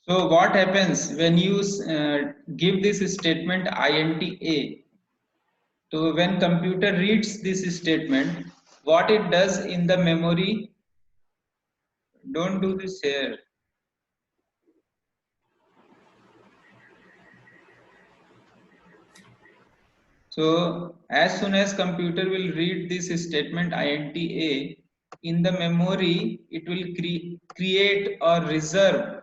So what happens when you give this statement int a? So when computer reads this statement, what it does in the memory? Don't do this here. So as soon as computer will read this statement int a, in the memory it will create or reserve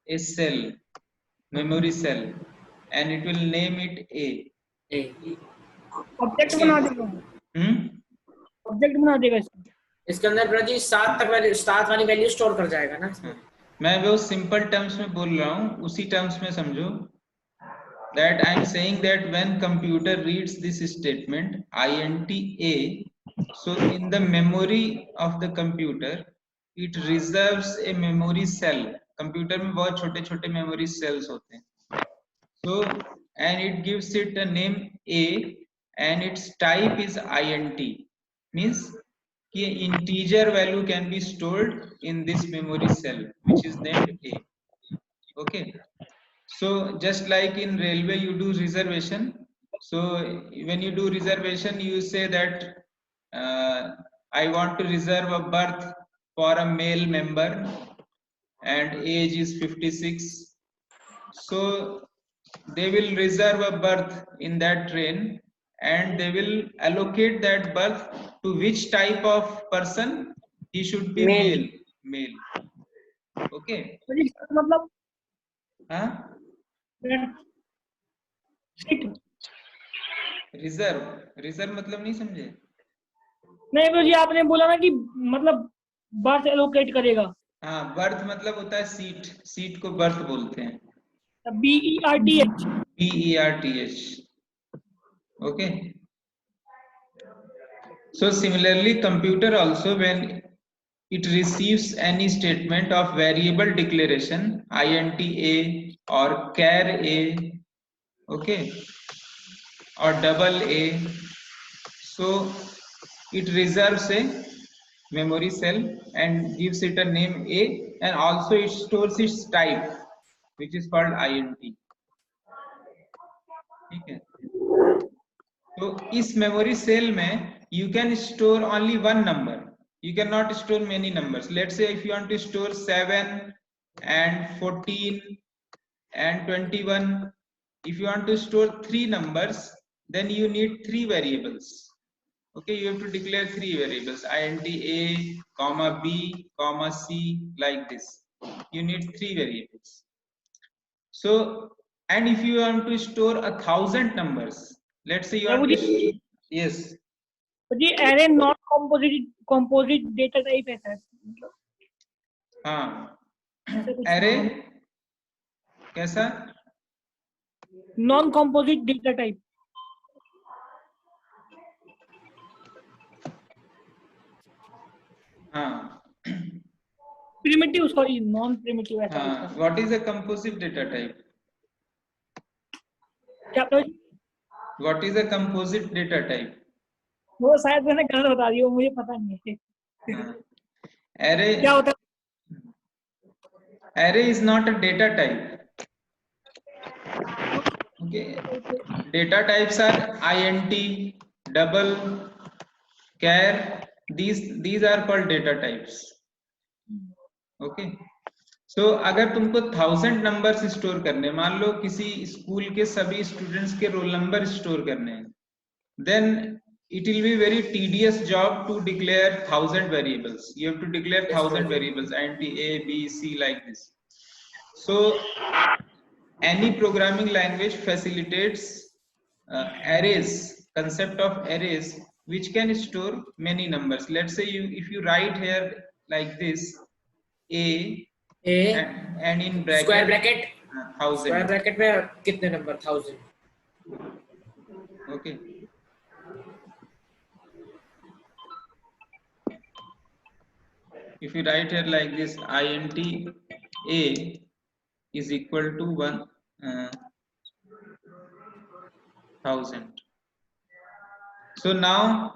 a cell, memory cell, and it will name it a. Object बना देगा, object बना देगा इसको। इसके अंदर ब्रजी 7 वाली value store कर जाएगा ना इसमें। मैं वो सिंपल टर्म्स में बोल रहा हूँ, उसी टर्म्स में समझो। That I am saying that when computer reads this statement int a, so in the memory of the computer it reserves a memory cell. Computer में बहुत छोटे छोटे memory cells होते हैं। So and it gives it a name a and its type is int, means कि integer value can be stored in this memory cell which is named a. Okay. So just like in railway you do reservation, so when you do reservation you say that I want to reserve a berth for a male member and age is 56, so they will reserve a berth in that train and they will allocate that berth to which type of person? He should be male. Okay. मतलब हाँ, reserve मतलब नहीं समझे? नहीं भाई, आपने बोला ना कि मतलब बर्थ एलोकेट करेगा। हाँ, बर्थ मतलब होता है सीट, सीट को बर्थ बोलते हैं। BERTH। BERTH। Okay. So similarly, computer also when it receives any statement of variable declaration int a or char a, okay, or double a, so it reserves a memory cell and gives it a name a and also it stores its type which is called int. ठीक है, तो इस memory cell में you can store only one number, you cannot store many numbers. Let's say if you want to store 7 and 14 and 21, if you want to store 3 numbers then you need 3 variables. Okay, you have to declare 3 variables int a comma b comma c, like this you need 3 variables. So and if you want to store 1,000 numbers, let's say you want to, yes, जी array non composite data type है मतलब। हाँ, array कैसा? Non composite data type. हाँ, primitive, sorry non primitive ऐसा। हाँ, what is a composite data type? क्या what is a composite data type? वो शायद मैंने गलत बता दिया, मुझे पता नहीं है। एरे क्या होता है? array is not a data type. Okay, data types are int, double, char, these are called data types. Okay, so अगर तुमको 1000 नंबर्स स्टोर करने, मान लो किसी स्कूल के सभी स्टूडेंट्स के रोल नंबर स्टोर करने हैं, then it will be very tedious job to declare 1000 variables. You have to declare 1000 variables int a b c like this. So any programming language facilitates arrays, concept of arrays which can store many numbers. Let's say if you write here like this a and in bracket square bracket 1000, square bracket में कितने number? 1000। okay, if you write here like this int a is equal to 1000. So now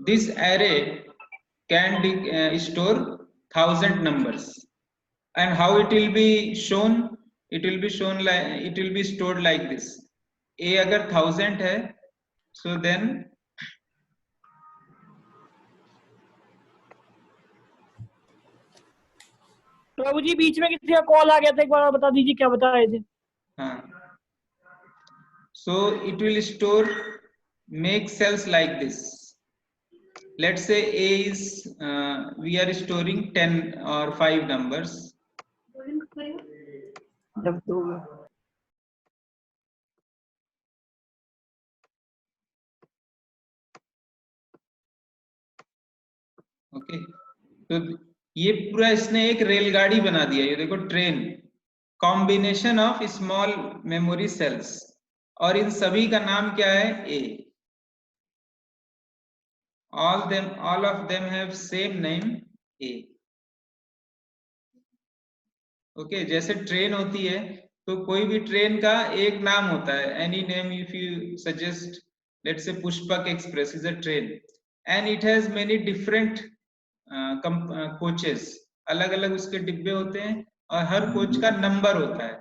this array can store 1000 numbers. and how it will be shown? It will be shown like, it will be stored like this. A अगर 1000 है, so then प्रभु जी बीच में किसी का call आ गया था, एक बार बता दीजिए क्या बता रहे थे। हाँ, so it will store, make cells like this. Let's say A is we are storing 10 or 5 numbers. Okay, तो ये पूरा इसने एक रेलगाड़ी बना दिया। ये देखो train, combination of small memory cells, और इन सभी का नाम क्या है? ए। all of them have same name, A. Okay, जैसे ट्रेन होती है तो कोई भी ट्रेन का एक नाम होता है, any name if you suggest, let's say Pushpak express is a train and it has many different coaches, अलग अलग उसके डिब्बे होते हैं और हर कोच का नंबर होता है,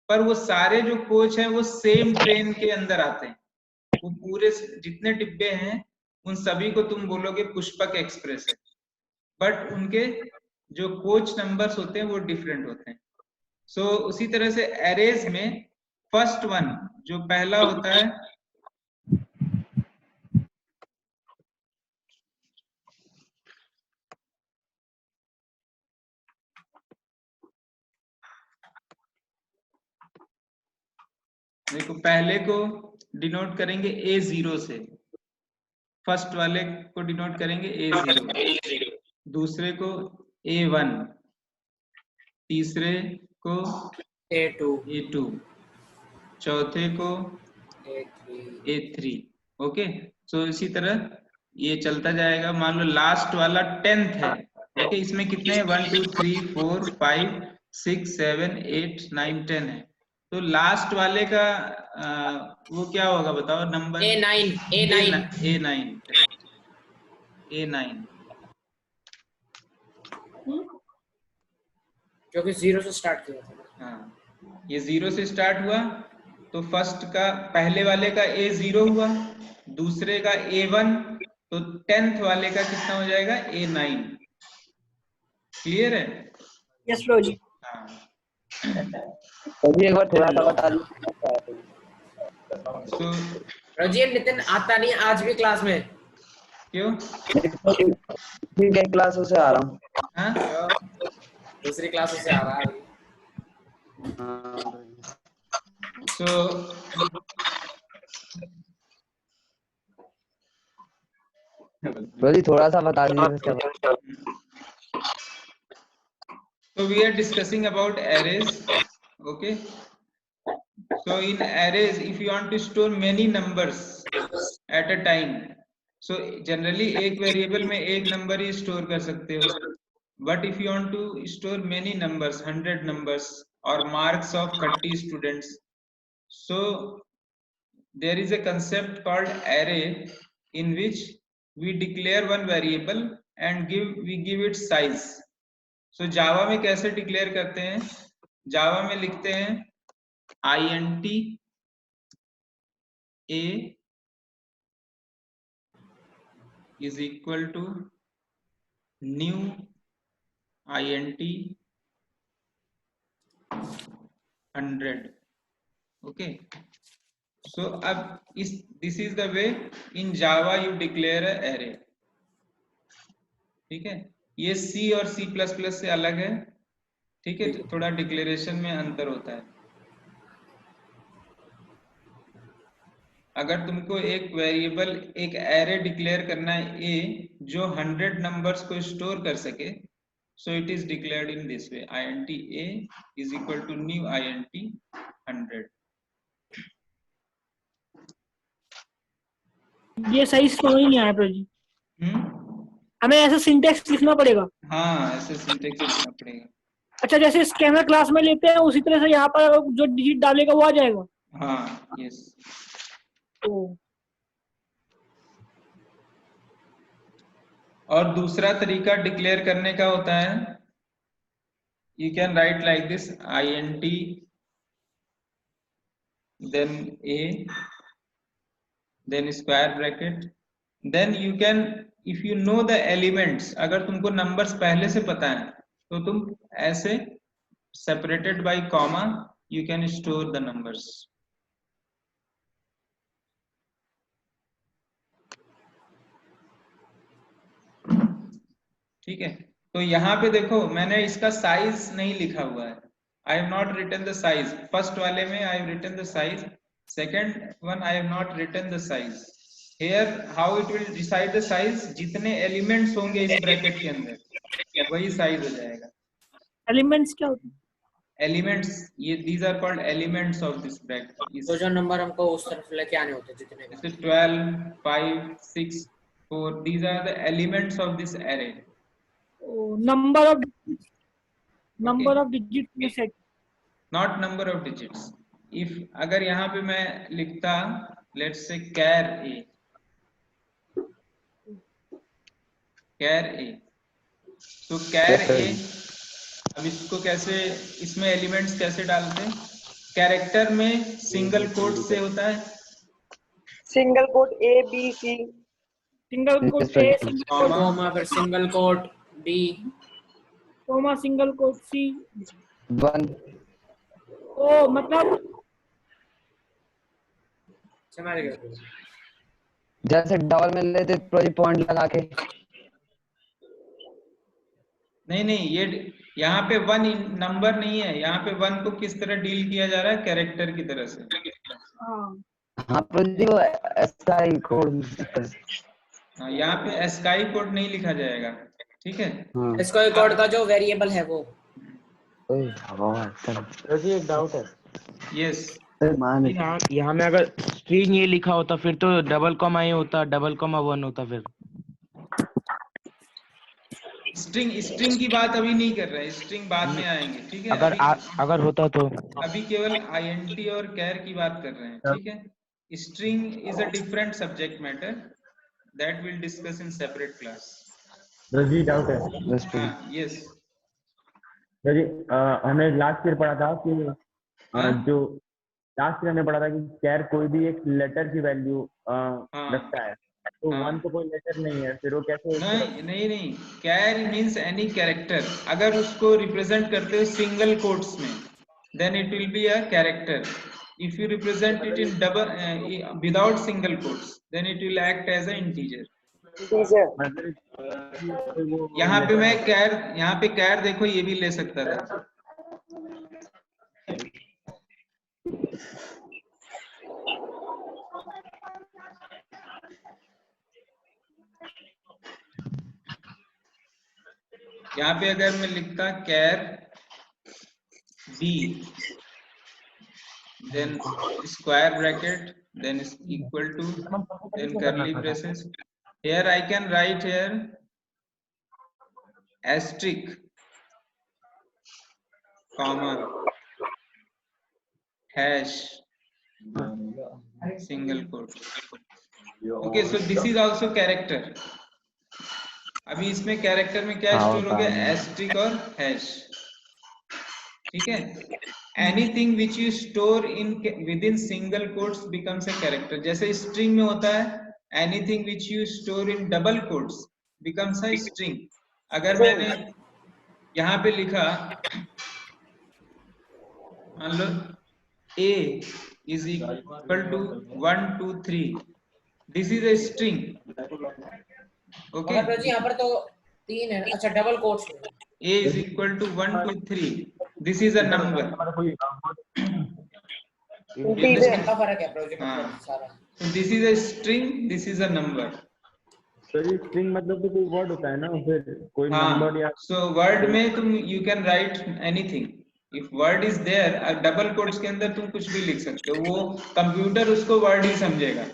पर वो सारे जो कोच हैं वो सेम ट्रेन के अंदर आते हैं। वो पूरे जितने डिब्बे हैं उन सभी को तुम बोलोगे पुष्पक एक्सप्रेस है, बट उनके जो कोच नंबर्स होते हैं वो डिफरेंट होते हैं। सो उसी तरह से एरेज में फर्स्ट वन जो पहला होता है, देखो पहले को डिनोट करेंगे A0 से, फर्स्ट वाले को डिनोट करेंगे A0, दूसरे को A1, तीसरे को A2, चौथे को A3। ओके, सो इसी तरह ये चलता जाएगा। मान लो लास्ट वाला 10th है, ओके, इसमें कितने हैं? 1 2 3 4 5 6 7 8 9 10 है। तो लास्ट वाले का वो क्या होगा बताओ नंबर? A9 क्योंकि 0 से स्टार्ट किया था। हाँ, ये 0 से स्टार्ट हुआ तो फर्स्ट का पहले वाले का A0 हुआ, दूसरे का A1, तो 10th वाले का कितना हो जाएगा? A9। क्लियर है? यस प्रभु जी। हाँ, एक बार थोड़ा सा बता दीजिए। तो रजियन नितिन आता नहीं आज भी क्लास में। क्यों? ठीक है, क्लासों से आ रहा हूँ। हाँ, दूसरी क्लासों से आ रहा है। तो थोड़ा सा बता दीजिए। So we are discussing about arrays. Okay, so in arrays if you want to store many numbers at a time, so generally एक वेरिएबल में एक नंबर ही स्टोर कर सकते हो, but if you want to store many numbers, 100 numbers or marks of 30 students, so there is a concept called array in which we declare one variable and we give it size. So जावा में कैसे declare करते हैं? जावा में लिखते हैं int a is equal to new int 100. Okay, so अब this is the way in Java you declare a array. ठीक है, ये C और C++ से अलग है, ठीक है, तो थोड़ा डिक्लेरेशन में अंतर होता है। अगर तुमको एक वेरिएबल, एक एरे डिक्लेयर करना है A जो 100 नंबर्स को स्टोर कर सके, so it is declared in this way, int a is equal to new int 100. ये सही समझ नहीं आया प्रभु जी। हमें ऐसा सिंटेक्स लिखना पड़ेगा? हाँ, ऐसे सिंटेक्स लिखना पड़ेगा। अच्छा, जैसे स्कैनर क्लास में लेते हैं उसी तरह से यहाँ पर जो डिजिट डालेगा वो आ जाएगा? हाँ, यस। और दूसरा तरीका डिक्लेयर करने का होता है, you can write like this: int, then a, then square bracket, then you can, if you know the elements, अगर तुमको numbers पहले से पता है तो तुम ऐसे separated by comma you can store the numbers. ठीक है, तो यहाँ पे देखो मैंने इसका साइज नहीं लिखा हुआ है. I have not written the size. First वाले में I have written the size. Second one I have not written the size. Here how it will decide the size? जितने elements होंगे इस ब्रैकेट के अंदर वही साइज हो जाएगा. एलिमेंट्स क्या होते हैं? Elements, ये these are called elements of this bracket. तो जो नंबर हमको उस तरफ लेके आने होते हैं जितने जैसे 12, 5, 6, 4. These are the elements of this array. Number of digit में set. Not number of digits. If अगर यहाँ पे मैं लिखता let's say char a, तो char a, अब इसको कैसे, इसमें एलिमेंट्स कैसे डालते हैं? कैरेक्टर में सिंगल कोट से होता है, single quote A B C, single quote A, comma फिर single quote B, comma single quote C. 1 ओ मतलब समझ गए? जैसे डबल में लेते प्रोजेक्ट पॉइंट लगा के. नहीं ये यहाँ पे वन नंबर नहीं है, यहाँ पे वन को किस तरह डील किया जा रहा है? कैरेक्टर की तरह से. हाँ प्रोजेक्ट वो एसआई कोड. हाँ, यहाँ पे स्काई कोड नहीं लिखा जाएगा. ठीक है, इसको कोड का जो वेरिएबल है वो. रोजी एक डाउट है. यस. यहाँ में अगर स्ट्रिंग ये लिखा होता फिर तो डबल कॉमा ये होता, डबल कॉमा 1 होता. फिर स्ट्रिंग की बात अभी नहीं कर रहे हैं, स्ट्रिंग बाद में आएंगे. ठीक है, अगर होता तो अभी केवल int और char की बात कर रहे हैं. ठीक है, string is a different subject matter that will discuss in separate class. रोजी डाउट है. यस रोजी हमने लास्ट ईयर पढ़ा था कि जो लास्ट ईयर हमने पढ़ा था कि कैर कोई भी एक लेटर की वैल्यू रखता है, तो 1 तो कोई लेटर नहीं है, फिर वो कैसे? नहीं कैर मींस एनी कैरेक्टर. अगर उसको रिप्रेजेंट करते हो सिंगल कोट्स में then it will be a character. If you represent it in double without single quotes then it will act as a integer. यहाँ पे मैं कैर, यहाँ पे कैर देखो ये भी ले सकता था. यहाँ पे अगर मैं लिखता कैर b then square bracket then is equal to then curly braces. Here I can write here asterisk comma hash single quote. Okay, so this is also character. अभी इसमें कैरेक्टर में क्या स्टोर हो गया? एस्ट्रिक और हैश. ठीक है, anything which you store in with in single quotes becomes a character. जैसे स्ट्रिंग में होता है anything which you store in double quotes becomes a string. अगर मैंने यहाँ पे लिखा मान लो a is equal to 1 2 3, this is a string. Okay, जी यहाँ पर तो 3 है. अच्छा डबल कोट्स में a is equal to 1 2 3, this is a number. कितना फर्क है प्रोजेक्ट में सारा. So this is a string, this is a number. तो ये स्ट्रिंग मतलब तो कोई वर्ड होता है ना, फिर कोई नंबर या so word में तुम you can write anything. If word is there, double quotes के अंदर तुम कुछ भी लिख सकते हो, वो कंप्यूटर उसको वर्ड ही समझेगा.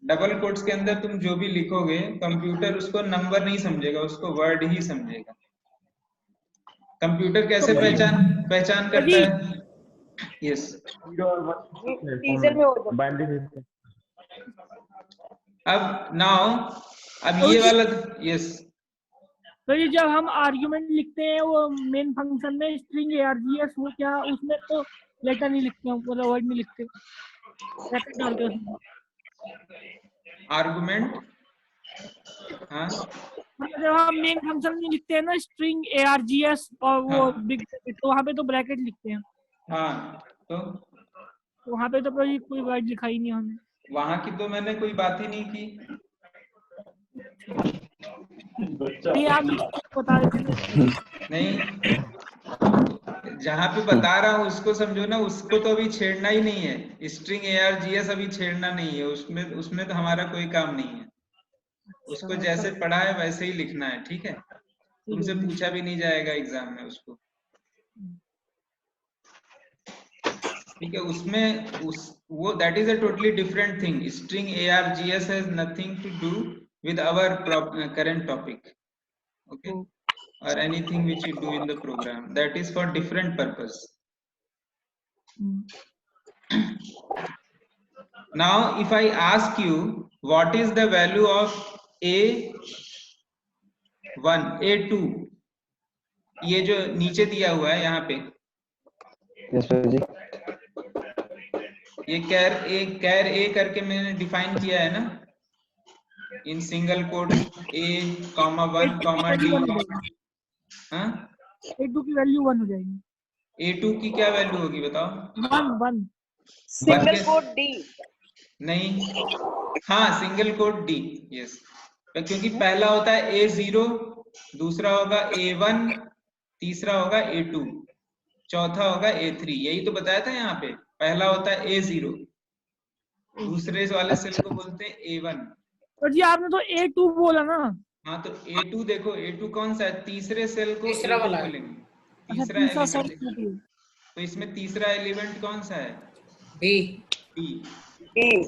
डबल कोट्स के अंदर तुम जो भी लिखोगे कंप्यूटर उसको नंबर नहीं समझेगा, उसको वर्ड ही समझेगा. कंप्यूटर कैसे पहचान करता है? यस, अब नाउ अब ये वाला. यस, तो ये जब हम आर्ग्यूमेंट लिखते हैं वो मेन फंक्शन में स्ट्रिंग args, वो क्या उसमें तो लेटर नहीं लिखते, मतलब वर्ड नहीं लिखते, ब्रैकेट डालते हैं उसमें। आर्गुमेंट, हाँ मतलब जब हम मेन फंक्शन में लिखते हैं ना स्ट्रिंग args और वो हाँ। बिग ब्रैकेट, तो वहाँ पे तो ब्रैकेट लिखते हैं, हाँ, तो वहाँ पे तो कोई वर्ड लिखा ही नहीं हमने। वहां की तो मैंने कोई बात ही नहीं की। नहीं आप बता रहे थे ना। नहीं, जहां पे बता रहा हूँ उसको समझो ना, उसको तो अभी छेड़ना ही नहीं है, स्ट्रिंग args अभी छेड़ना नहीं है, उसमें उसमें तो हमारा कोई काम नहीं है। उसको जैसे पढ़ा है वैसे ही लिखना है, ठीक है? तुमसे पूछा भी नहीं जाएगा एग्जाम में उसको, ठीक है? उसमें वो that is a totally different thing. String args has nothing to do with our current topic, okay? or anything which you do in the program, that is for different purpose. Now if I ask you what is the value of a1 a2, ये जो नीचे दिया हुआ है यहाँ पे, yes sir जी। ये कैर ए करके मैंने डिफाइन किया है ना, in single code a,1, d। हाँ, a2 की वैल्यू 1 हो जाएगी। a2 की क्या वैल्यू होगी बताओ? 1 सिंगल कोड डी। नहीं, हाँ सिंगल कोड डी, यस, क्योंकि पहला होता है a0, दूसरा होगा a1, तीसरा होगा a2, चौथा होगा a3, यही तो बताया था यहाँ पे। पहला होता है a0, दूसरे वाले सेल को बोलते हैं a1। और जी आपने तो a2 बोला ना। हाँ तो a2 देखो, a2 कौन सा है? तीसरे सेल को तीसरा a2 वाला है। बोलेंगे, अच्छा तीसरा तीसरा एलिमेंट। सेल तो इसमें तीसरा एलिमेंट कौन सा है? डी। डी। डी।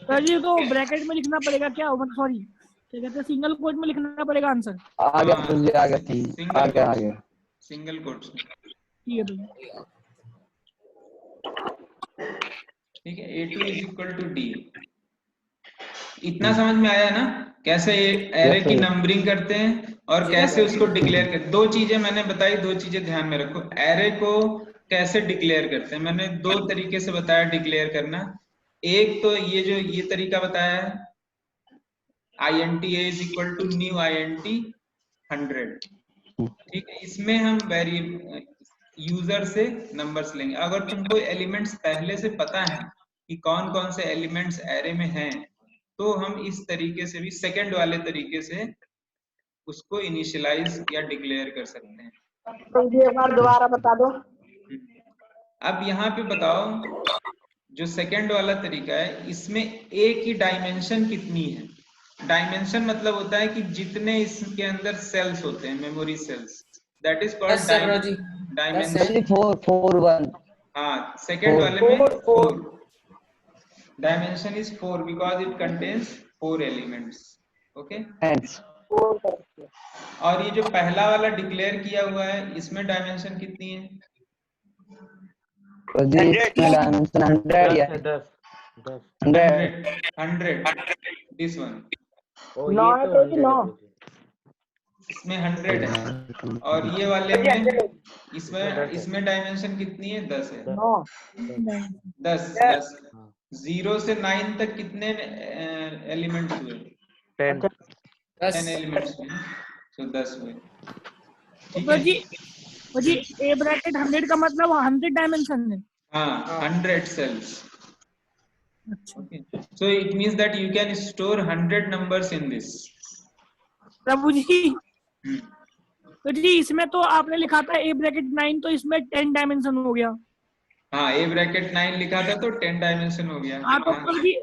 सर जी तो ब्रैकेट में लिखना पड़ेगा क्या, सॉरी क्या कहते हैं, सिंगल कोट में लिखना पड़ेगा आंसर। आ गया सर जी, आ गया, आ गया, आ गया। सिंगल कोट्स में, ठीक है भैया। ठीक है, a2 is equal to D. इतना समझ में आया ना, कैसे एरे की नंबरिंग करते हैं और कैसे उसको डिक्लेयर करते हैं? दो चीजें मैंने बताई, दो चीजें ध्यान में रखो। एरे को कैसे डिक्लेयर करते हैं, मैंने दो तरीके से बताया डिक्लेयर करना। एक तो ये जो ये तरीका बताया है, int a is equal to new int 100, ठीक है? इसमें हम यूजर से नंबर्स लेंगे। अगर तुमको एलिमेंट्स पहले से पता है कि कौन कौन से एलिमेंट्स एरे में हैं, तो हम इस तरीके से भी, सेकंड वाले तरीके से उसको इनिशियलाइज या डिक्लेयर कर सकते हैं। तो ये एक बार दोबारा बता दो। अब यहाँ पे बताओ, जो सेकंड वाला तरीका है, इसमें ए की डायमेंशन कितनी है? डायमेंशन मतलब होता है कि जितने इसके अंदर सेल्स होते हैं, memory cells, that is called dimension. 4 हाँ, सेकंड वाले में 4, dimension is 4 because it contains 4 elements, okay? और ये जो पहला वाला डिक्लेयर किया हुआ है, इसमें डायमेंशन कितनी है? डायमेंशन 100 है। 100 दिस वन, ओ नौ ये है तो तो 9। इसमें 100 है, और ये वाले में इसमें डायमेंशन कितनी है? 10 है। 10 0 से 9 तक कितने एलिमेंट्स हुए? 10 एलिमेंट्स हुए, तो 10 हुए, ठीक है? जी ए ब्रैकेट 100 का मतलब 100 डायमेंशन है। हाँ, 100 cells. Okay. So it means that you can store 100 numbers in this. प्रभु जी तो जी इसमें तो आपने लिखा था ए ब्रैकेट 9, तो इसमें 10 डायमेंशन हो गया। हाँ, ए ब्रैकेट 9 लिखा था तो 10 डायमेंशन हो गया। हाँ तो प्रभु जी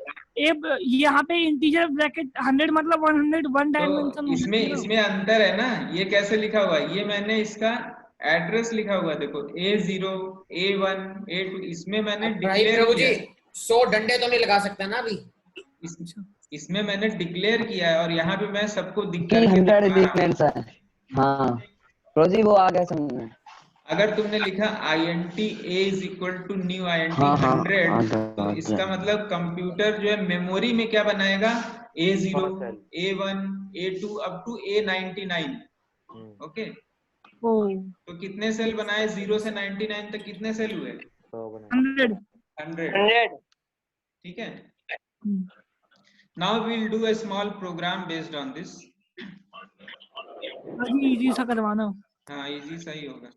यहाँ पे इंटीजर ब्रैकेट 100 मतलब 101 डायमेंशन तो इसमें अंतर है ना, ये कैसे लिखा हुआ है? ये मैंने इसका एड्रेस लिखा हुआ, देखो A0, A1, A2, इसमें मैंने डिक्लेयर किया है। 100 डंडे तो नहीं लगा सकते ना अभी। इसमें मैंने डिक्लेयर किया है, और यहाँ पे मैं सबको हाँ प्रोजी वो आ गया समझ में। अगर तुमने लिखा int a is equal to new int 100, तो इसका मतलब कंप्यूटर जो है मेमोरी में क्या बनाएगा? A0, First cell. A1, A2 up to A99। Okay, ओ तो कितने सेल बनाए 0 से 99 तक? कितने सेल हुए? 100। 100। ठीक है, now we'll do a small program based on this. अभी इजी सा करवाना। हाँ, इजी सही होगा।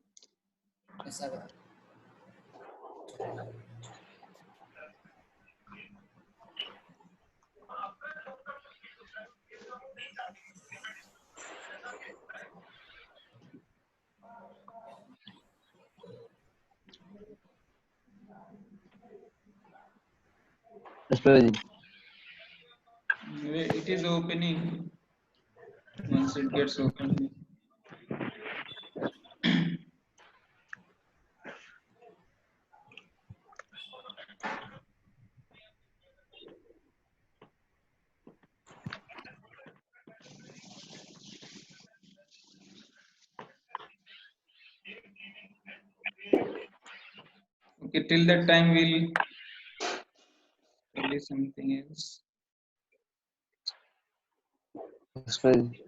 ऐसा कर। Yes, Prabhu ji. It is opening. Once it gets open. Okay, till that time we'll do something else. Yes, Prabhu ji.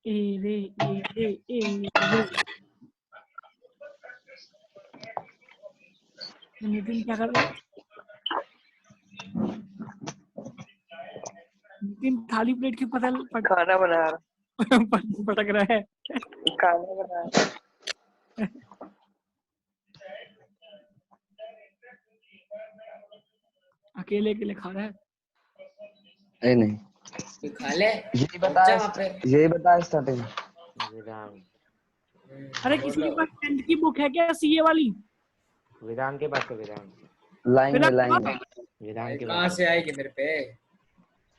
ए रे नितिन क्या कर रहा है? नितिन खाली प्लेट की खाना बना रहा पटक रहा है। खाना बना रहा। अकेले खा रहा है। नहीं कोई खा ले। यही जा बता, वहाँ पे। यही बता स्टार्टिंग। अरे किसी के पास 10th की बुक है क्या सीए वाली? विधान के पास है, विधान लाएंगे लाएंगे। विधान के कहाँ पास से आएगी मेरे पे?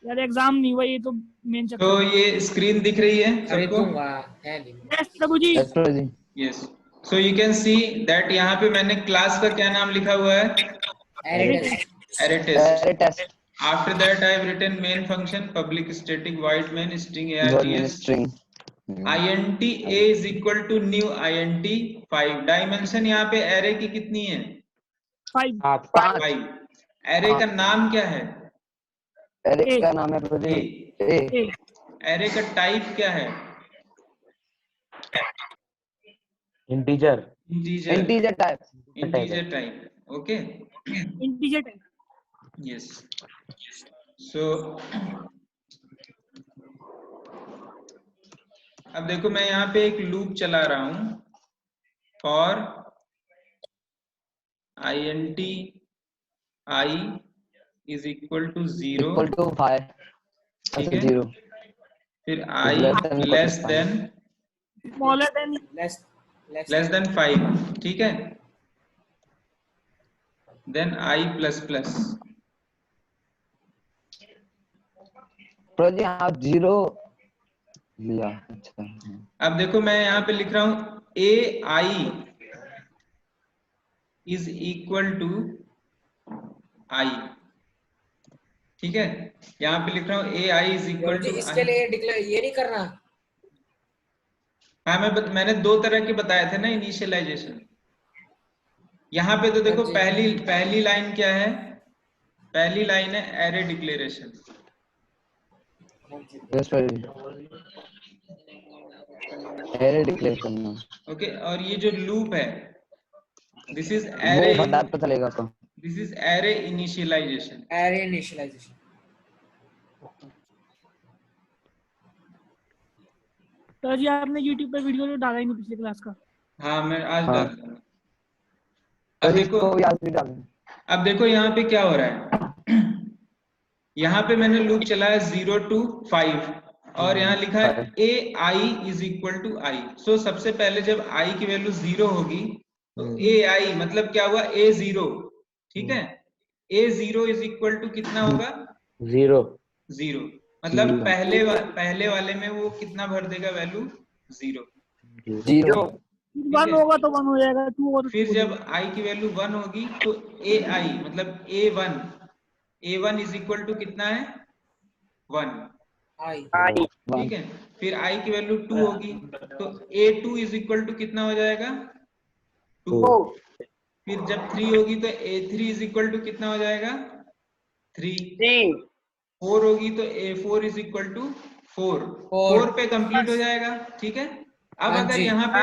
यार एग्जाम नहीं हुआ, ये तो मेन चक्कर। तो ये स्क्रीन दिख रही है सबको? खरीदूंगा है नहीं। Yes Prabhu ji. Yes, Prabhu ji. Yes, so you can see that यहाँ पे मैंने क्लास का क्या नाम लिखा हुआ है? Array test. Array test. Array test. After that I have written main function public static void main string Void main args string. int a is equal to new int 5। Dimension यहाँ पे array की कितनी है? 5। 5। Array का नाम क्या है? Array का नाम है प्रभु जी A. एरे का टाइप क्या है? Integer Integer type. Integer type. Okay, integer type. Yes. So अब देखो मैं यहाँ पे एक लूप चला रहा हूं for int I is equal to 0, Equal to 5. ठीक अच्छा है? 0. फिर I less than smaller than less than 5, ठीक है? Then I plus plus। प्रभु जी आप 0 लिया। अच्छा अब देखो मैं यहाँ पे लिख रहा हूं AI is equal to I, ठीक है? यहाँ पे लिख रहा हूँ AI is equal जी to इसके I। लिए डिक्लेयर ये नहीं करना। हाँ, मैंने दो तरह के बताए थे ना इनिशियलाइजेशन। यहाँ पे तो देखो पहली लाइन क्या है? पहली लाइन है एरे डिक्लेरेशन। यस प्रभु जी एरे डिक्लेयर करना। ओके, और ये जो लूप है दिस इज वो एरे, बता तो चलेगा तो this is array initialization. Array initialization. तो जी आपने YouTube पे वीडियो तो डाला ही नहीं पिछली क्लास का। हाँ, मैं आज हाँ। डाल दूंगा। अब देखो, आज भी डाल। अब देखो यहाँ पे क्या हो रहा है। यहाँ पे मैंने लूप चलाया 0 to 5 और यहाँ लिखा है AI is equal to I। सो सबसे पहले जब I की वैल्यू 0 होगी तो AI मतलब क्या हुआ? A0, ठीक है? A0 is equal to कितना होगा? 0। मतलब पहले वाले में वो कितना भर देगा वैल्यू 0। 0 1 होगा तो 1 हो जाएगा, 2 होगा तो फिर 2 हो जब i की वैल्यू 1 होगी तो ai मतलब a1 इज इक्वल टू कितना है 1, आई ठीक है। फिर i की वैल्यू 2 होगी तो a2 इज इक्वल टू कितना हो जाएगा 2। फिर जब 3 होगी तो a3 इज इक्वल टू कितना हो जाएगा 3। 4 होगी तो a4 इज इक्वल टू 4 पे कंप्लीट हो जाएगा, ठीक है। अब हाँ अगर जी। यहाँ पे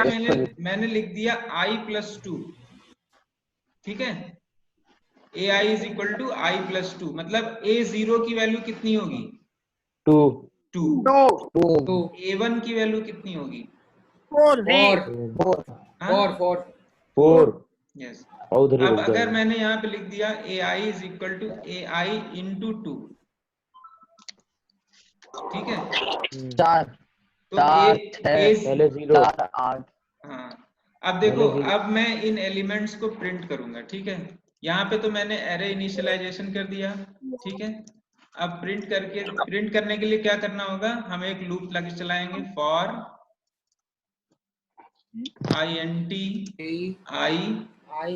मैंने लिख दिया i+2, ठीक है, ai is equal to i+2 मतलब a0 की वैल्यू कितनी होगी 2 2 a1 की वैल्यू कितनी होगी 4 4 यस। उधर ही अब रुक अगर जाएगा। मैंने यहाँ पे लिख दिया ai is equal to ai into 2, ठीक है, 4 तो 4 पहले 0 4 8 हाँ। अब देखो, पहले 0 अब मैं इन एलिमेंट्स को प्रिंट करूंगा, ठीक है। यहाँ पे तो मैंने एरे इनिशियलाइजेशन कर दिया, ठीक है। अब प्रिंट करने के लिए क्या करना होगा, हम एक लूप लग चलाएंगे for int i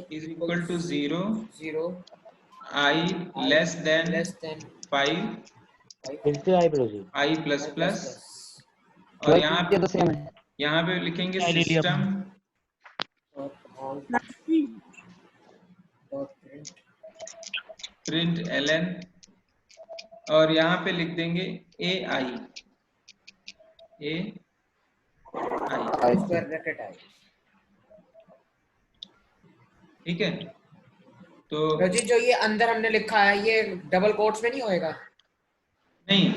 is equal to 0 i less than 5 फिर से आई प्रोजी i plus plus और तो यहाँ ये तो सेम है। पे लिखेंगे ले लिया सिस्टम प्रिंट ln और यहाँ पे लिख देंगे ai स्क्वायर ब्रैकेट आई। ठीक है। तो रोजी जो ये अंदर हमने लिखा है ये डबल कोट्स में नहीं होएगा? नहीं,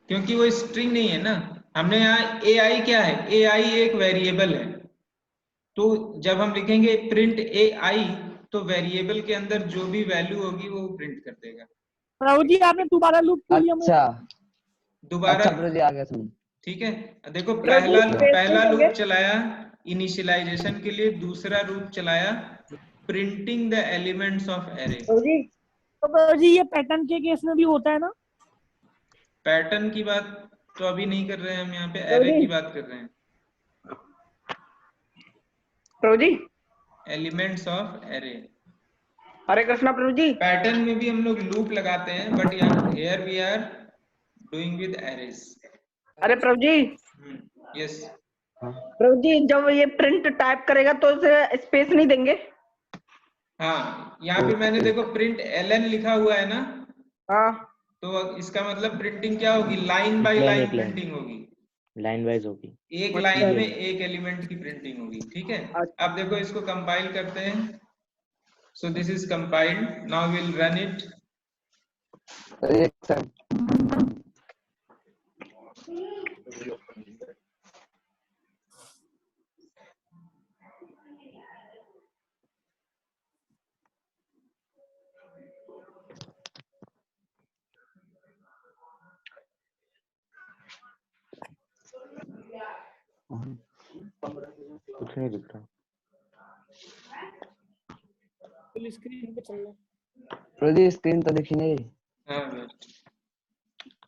क्योंकि वो स्ट्रिंग नहीं है ना। हमने यहाँ ai क्या है, ai एक वेरिएबल है, तो जब हम लिखेंगे प्रिंट ai तो वेरिएबल के अंदर जो भी वैल्यू होगी वो प्रिंट कर देगा। राहुल जी आपने दोबारा लूप खोल लिया अच्छा दोबारा, अच्छा प्रोजी आ गया समझ। ठीक है। देखो पहला लूप चलाया इनिशियलाइजेशन के लिए, दूसरा लूप चलाया printing the elements of array. तो जी ये पैटर्न के केस में भी होता है ना? पैटर्न की बात तो अभी नहीं कर रहे हैं हम, यहाँ पे एरे की बात कर रहे हैं, प्रभु जी elements of array. Hare Krishna प्रभु जी। पैटर्न में भी हम लोग लूप लगाते हैं, but here we are doing with arrays. अरे प्रभु जी, यस प्रभु जी जब ये प्रिंट टाइप करेगा तो उसे स्पेस नहीं देंगे? हाँ, यहाँ पे मैंने देखो प्रिंट ln लिखा हुआ है ना, हाँ तो इसका मतलब प्रिंटिंग क्या होगी, लाइन बाय लाइन प्रिंटिंग होगी, लाइन वाइज होगी। एक लाइन में एक एलिमेंट की प्रिंटिंग होगी, ठीक है। अब देखो इसको कंपाइल करते हैं। So this is compiled, now will run it. एक सेकंड कुछ नहीं दिख रहा। फुल स्क्रीन पे चल रहा है। प्रोजी स्क्रीन तो दिखी नहीं। हाँ,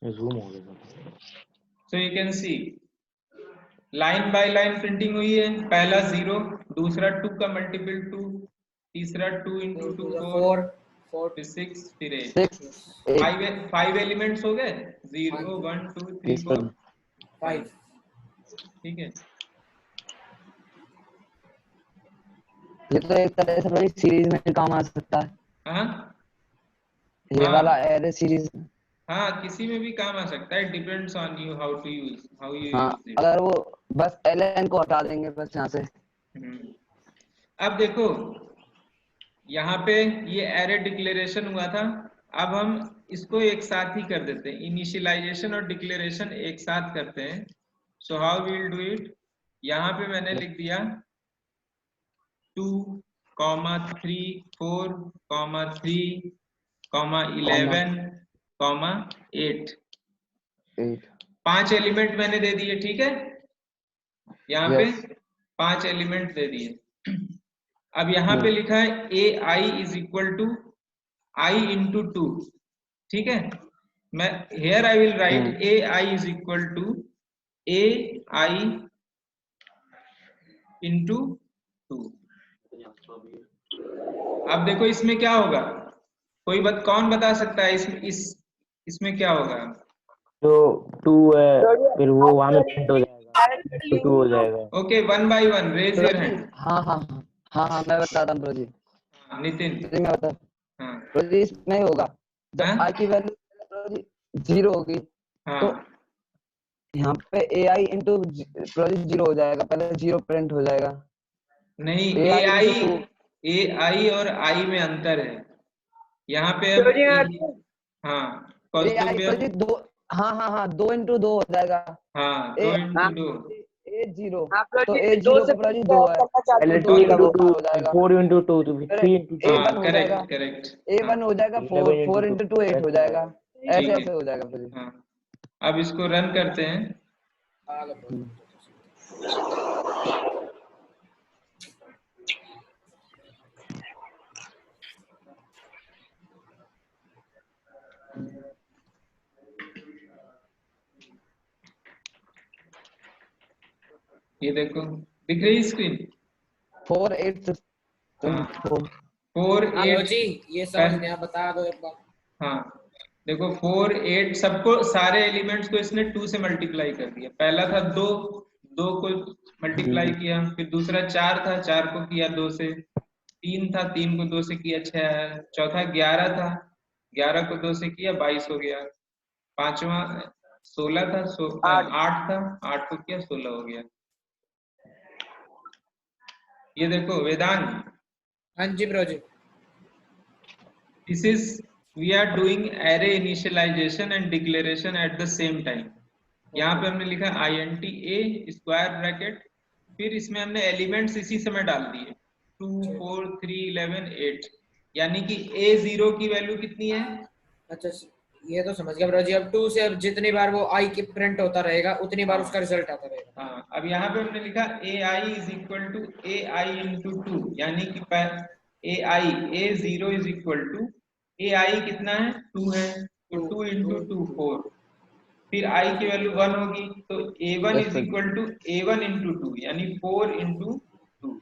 जूम हो गया। सो you can C line by line printing हुई है। पहला 0, दूसरा 2 का मल्टीपल 2, तीसरा 2 into 2 4, फिर 6, फिर 8। 5 एलिमेंट्स हो गए, 0 1 2 3 4 5, ठीक है। ये तो एक तरह से बड़ी सीरीज में काम आ सकता है। हाँ ये वाला एरे सीरीज। हाँ, किसी में भी काम आ सकता है, depends on you how to use, how you हाँ यूज इट। अगर वो बस ln को हटा देंगे बस यहाँ से। अब देखो यहाँ पे ये एरे डिक्लेरेशन हुआ था, अब हम इसको एक साथ ही कर देते हैं, इनिशियलाइजेशन और डिक्लेरेशन एक साथ करते हैं। So how we will do it, यहाँ पे मैंने लिख दिया 2, 3, 4, 3, 11, 8। 5 एलिमेंट मैंने दे दिए, ठीक है। यहाँ पे 5 एलिमेंट दे दिए। अब यहाँ पे लिखा है ai is equal to i into 2, ठीक है। मैं here I will write AI is equal to AI into 2. अब देखो इसमें क्या होगा, कौन बता सकता है इसमें क्या होगा? जो 2 है फिर वो वहां में प्रिंट हो जाएगा, 2 हो जाएगा। Okay, 1 by 1 raise your hand. हाँ मैं बताता हूँ प्रो जी। नितिन, मैं बता हाँ प्रो जी, इसमें होगा जब हाँ? आई की वैल्यू प्रो जी 0 होगी हाँ तो यहाँ पे AI इंटू प्रो जी 0 हो जाएगा, पहले 0 प्रिंट हो जाएगा। नहीं, AI AI और I में अंतर है यहाँ पे। अब हाँ AI कौस्तुभ, प्रो जी 2, हाँ 2 इंटू 2 हो जाएगा। हाँ ए 2 into 2। A0 प्रो तो जी A0 2 को से प्रो जी 2 2 है, करना चाहते पहले हो, 2 2 इंटू करो। 2 हो जाएगा। 4 इंटू 2 तो फिर 3 इंटू 2 A1 हो जाएगा, करेक्ट। A1 हो जाएगा 4 4 इंटू 2 8 हो जाएगा, ठीक ऐसे है, ऐसे हो जाएगा प्रो जी। हाँ अब इसको रन करते हैं। ये देखो दिख रही स्क्रीन 4 8 हाँ 4 4 हेलो 8। जी, ये समझ गया, बता दो एक बार। हाँ देखो 4 8 सबको, सारे एलिमेंट्स को इसने 2 से मल्टीप्लाई कर दिया। पहला था 2 को मल्टीप्लाई किया, फिर दूसरा 4 था, 4 को किया 2 से, 3 था, 3 को 2 से किया 6 आया, चौथा 11 था, 11 को 2 से किया 22 हो गया, पांचवा 16 था, 8 था, 8 को किया 16 हो गया। ये देखो वेदांत, हाँ जी ब्रो जी। this is we are doing array initialization and declaration at the same time। यहाँ पे हमने लिखा int a स्क्वायर ब्रैकेट, फिर इसमें हमने एलिमेंट्स इसी समय डाल दिए 2 4 3 11 8, यानी कि a0 की वैल्यू कितनी है? अच्छा, ये तो समझ गया ब्रो जी। अब 2 से अब जितनी बार वो आई की प्रिंट होता रहेगा उतनी बार उसका रिजल्ट आता रहेगा। हाँ अब यहाँ पे हमने लिखा ai is equal to ai into 2, यानी कि ai a0 is equal to ai कितना है 2 है, तो 2 into 2 4, फिर i की वैल्यू 1 होगी तो a1 is equal to a1 into 2 यानी 4 into 2,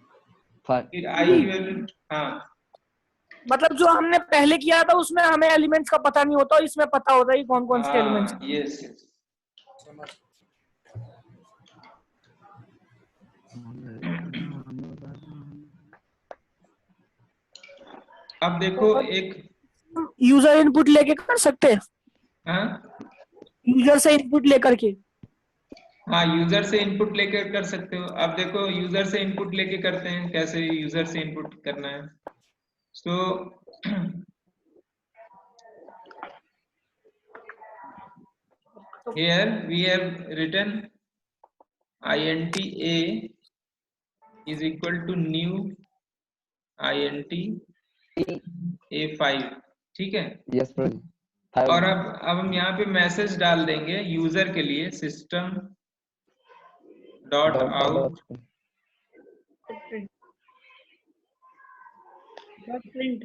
फिर i की वैल्यू हाँ मतलब जो हमने पहले किया था उसमें हमें एलिमेंट्स का पता नहीं होता, इसमें पता होता है कि कौन कौन से एलिमेंट्स। यस अब देखो एक यूजर इनपुट लेके कर सकते हैं, हाँ यूजर से इनपुट लेकर के। हाँ यूजर से इनपुट लेकर कर सकते हो। अब देखो यूजर से इनपुट लेके करते हैं, कैसे यूजर से इनपुट करना है। सो here we have written int a is equal to new int a5, ठीक है। यस प्रो जी। और अब हम यहाँ पे मैसेज डाल देंगे यूजर के लिए system dot out प्रिंट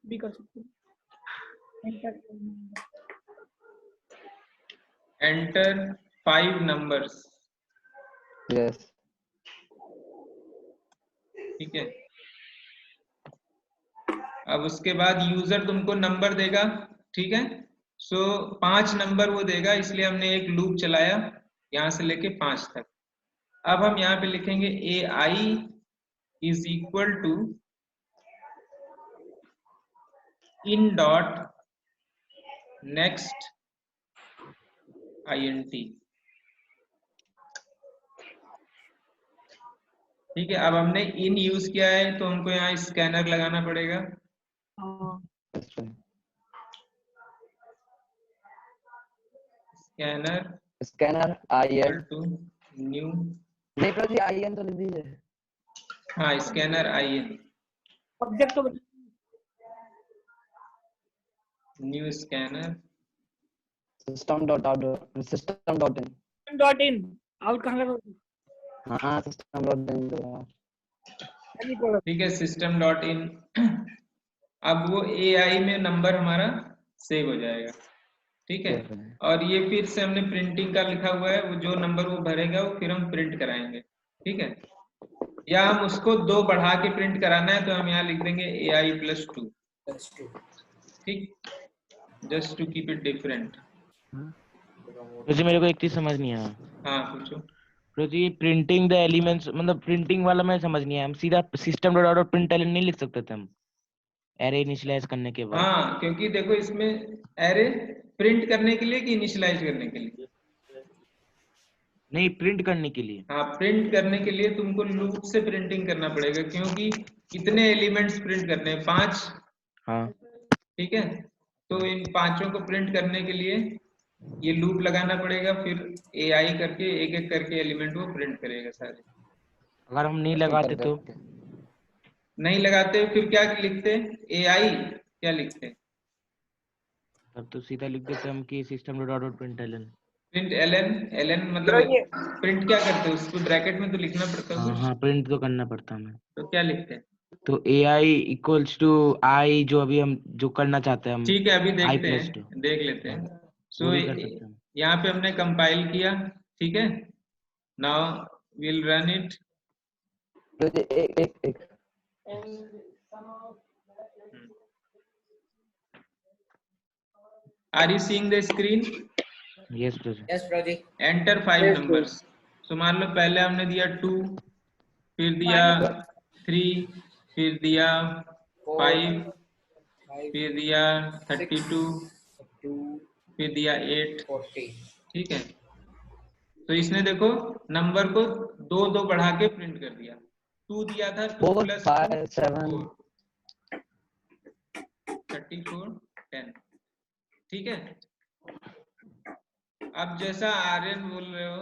भी कर सकते हैं। enter 5 numbers, यस ठीक है। अब उसके बाद यूजर तुमको नंबर देगा, ठीक है। सो 5 नंबर वो देगा, इसलिए हमने एक लूप चलाया यहाँ से लेके 5 तक। अब हम यहाँ पे लिखेंगे ai is equal to in dot next int, ठीक है। अब हमने इन यूज किया है तो हमको यहाँ स्कैनर लगाना पड़ेगा। स्कैनर IN टू न्यू, नहीं प्रो जी IN तो लिख दीजिए। हाँ स्कैनर in ऑब्जेक्ट तो new scanner system dot out system dot in dot in out कहाँ का? हाँ सिस्टम डॉट इन, ठीक है सिस्टम डॉट इन। अब वो AI में नंबर हमारा सेव हो जाएगा, ठीक है। और ये फिर से हमने प्रिंटिंग का लिखा हुआ है, वो जो नंबर वो भरेगा वो फिर हम प्रिंट कराएंगे, ठीक है। या हम उसको 2 बढ़ा के प्रिंट कराना है तो हम यहाँ लिख देंगे AI + 2, ठीक, just to keep it different. वैसे मेरे को एक चीज समझ नहीं आया। हाँ पूछो। जी प्रिंटिंग द एलिमेंट्स, मतलब प्रिंटिंग वाला मैं समझ नहीं आया, हम सीधा सिस्टम डॉट आउट प्रिंट नहीं लिख सकते थे हम एरे इनिशियलाइज करने के बाद? हाँ, क्योंकि देखो इसमें एरे प्रिंट करने के लिए कि इनिशियलाइज करने के लिए? नहीं, प्रिंट करने के लिए। हाँ, प्रिंट करने के लिए तुमको लूप से प्रिंटिंग करना पड़ेगा, क्योंकि कितने एलिमेंट्स प्रिंट करने हैं? 5। हाँ ठीक है, तो इन 5 को प्रिंट करने के लिए ये लूप लगाना पड़ेगा, फिर AI करके एक एक करके एलिमेंट वो प्रिंट करेगा सारे। अगर हम नहीं लगाते तो? नहीं लगाते फिर क्या लिखते? AI क्या लिखते? तब तो सीधा लिख देते हम कि system dot out print ln मतलब प्रिंट क्या करते हैं उसको ब्रैकेट में तो लिखना पड़ता है हाँ कुछ। हाँ, प्रिंट तो करना पड़ता हमें। तो क्या लिखते हैं? तो AI = I, जो अभी हम जो करना चाहते हैं हम, ठीक है, अभी देखते I+2 हैं, देख लेते हैं। वो सो भी कर सकते हैं। यहाँ पे हमने कंपाइल किया, ठीक है। Now will run it. एक are you seeing the screen? Yes प्रोजी। यस प्रोजी। Enter 5 numbers. सो मान लो पहले हमने दिया 2, फिर दिया 3, फिर दिया 5, फिर दिया 32, फिर दिया 8, 40। ठीक है। तो इसने देखो नंबर को 2 बढ़ा के प्रिंट कर दिया। 2 दिया था, 2 4 + 5 2 7 4, 34 10, ठीक है। अब जैसा आर्यन बोल रहे हो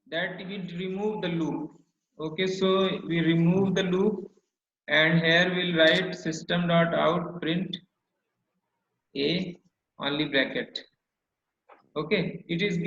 that we remove the loop, okay, so we remove the loop and here we'll write system.out print a only bracket, okay, it is